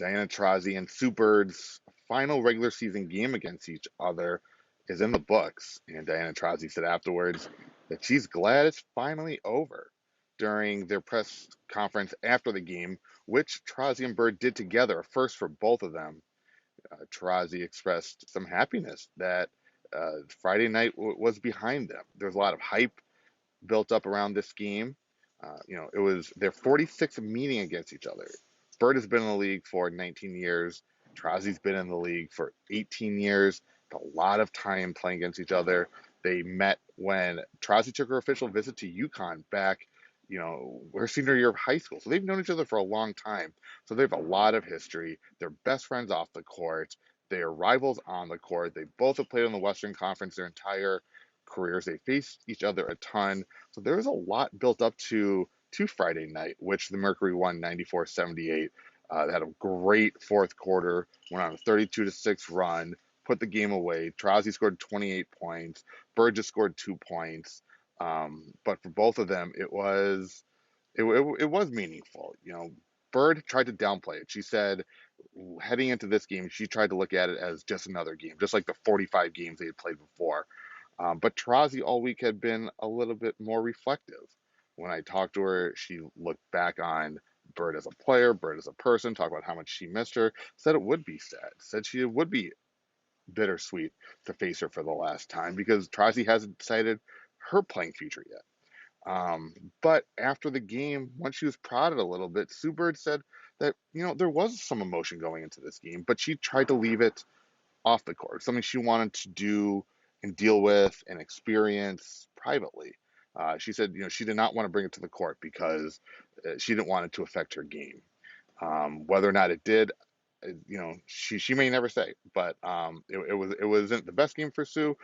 Dianna Taurasi and Sue Bird's final regular season game against each other is in the books. And Dianna Taurasi said afterwards that she's glad it's finally over during their press conference after the game, which Taurasi and Bird did together, a first for both of them. Taurasi expressed some happiness that Friday night was behind them. There's a lot of hype built up around this game. It was their 46th meeting against each other. Bird has been in the league for 19 years. Taurasi's been in the league for 18 years. A lot of time playing against each other. They met when Taurasi took her official visit to UConn back, her senior year of high school. So they've known each other for a long time. So they have a lot of history. They're best friends off the court. They are rivals on the court. They both have played in the Western Conference their entire careers. They faced each other a ton. So there was a lot built up to Friday night, which the Mercury won 94-78. They had a great fourth quarter, went on a 32-6 run, put the game away. Taurasi scored 28 points. Bird just scored 2 points. But for both of them, it was meaningful. Bird tried to downplay it. She said heading into this game, she tried to look at it as just another game, just like the 45 games they had played before. But Taurasi all week had been a little bit more reflective. When I talked to her, she looked back on Bird as a player, Bird as a person, talked about how much she missed her, said it would be sad, said she would be bittersweet to face her for the last time because Taurasi hasn't decided her playing future yet. But after the game, once she was prodded a little bit, Sue Bird said that, there was some emotion going into this game, but she tried to leave it off the court, something she wanted to do and deal with and experience privately. She said, she did not want to bring it to the court because she didn't want it to affect her game. Whether or not it did, she may never say, but it wasn't the best game for Sue.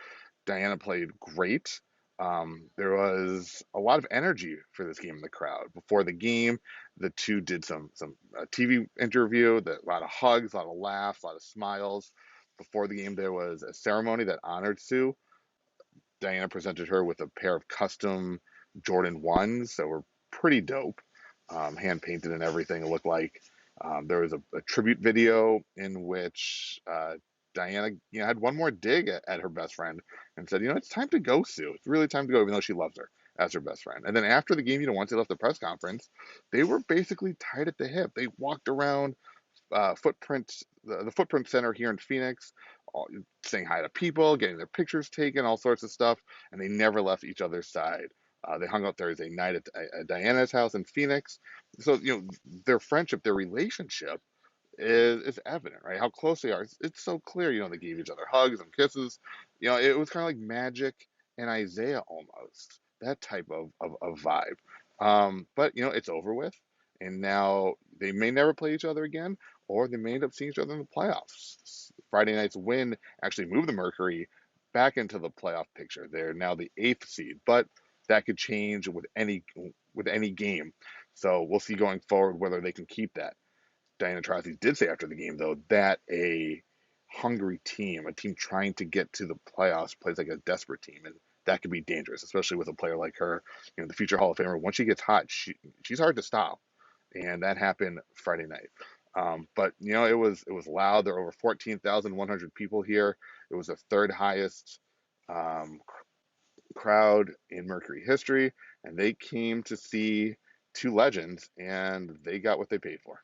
Dianna played great. There was a lot of energy for this game in the crowd. Before the game, the two did some TV interview, a lot of hugs, a lot of laughs, a lot of smiles. Before the game, there was a ceremony that honored Sue. Dianna presented her with a pair of custom Jordan 1s that were pretty dope, hand painted and everything. It looked like there was a tribute video in which Dianna, had one more dig at her best friend and said, it's time to go, Sue. It's really time to go, even though she loves her as her best friend. And then after the game, once they left the press conference, they were basically tied at the hip. They walked around the Footprint Center here in Phoenix, saying hi to people, getting their pictures taken, all sorts of stuff, and they never left each other's side. They hung out Thursday night at Diana's house in Phoenix. So, their friendship, their relationship is evident, right? How close they are. It's so clear, they gave each other hugs and kisses. It was kind of like Magic and Isaiah almost, that type of vibe. But, it's over with. And now they may never play each other again, or they may end up seeing each other in the playoffs. Friday night's win actually moved the Mercury back into the playoff picture. They're now the 8th seed, but that could change with any game. So we'll see going forward whether they can keep that. Dianna Taurasi did say after the game, though, that a hungry team, a team trying to get to the playoffs, plays like a desperate team, and that could be dangerous, especially with a player like her, the future Hall of Famer. Once she gets hot, she's hard to stop, and that happened Friday night. But it was loud. There were over 14,100 people here. It was the third highest um, crowd in Mercury history, and they came to see two legends, and they got what they paid for.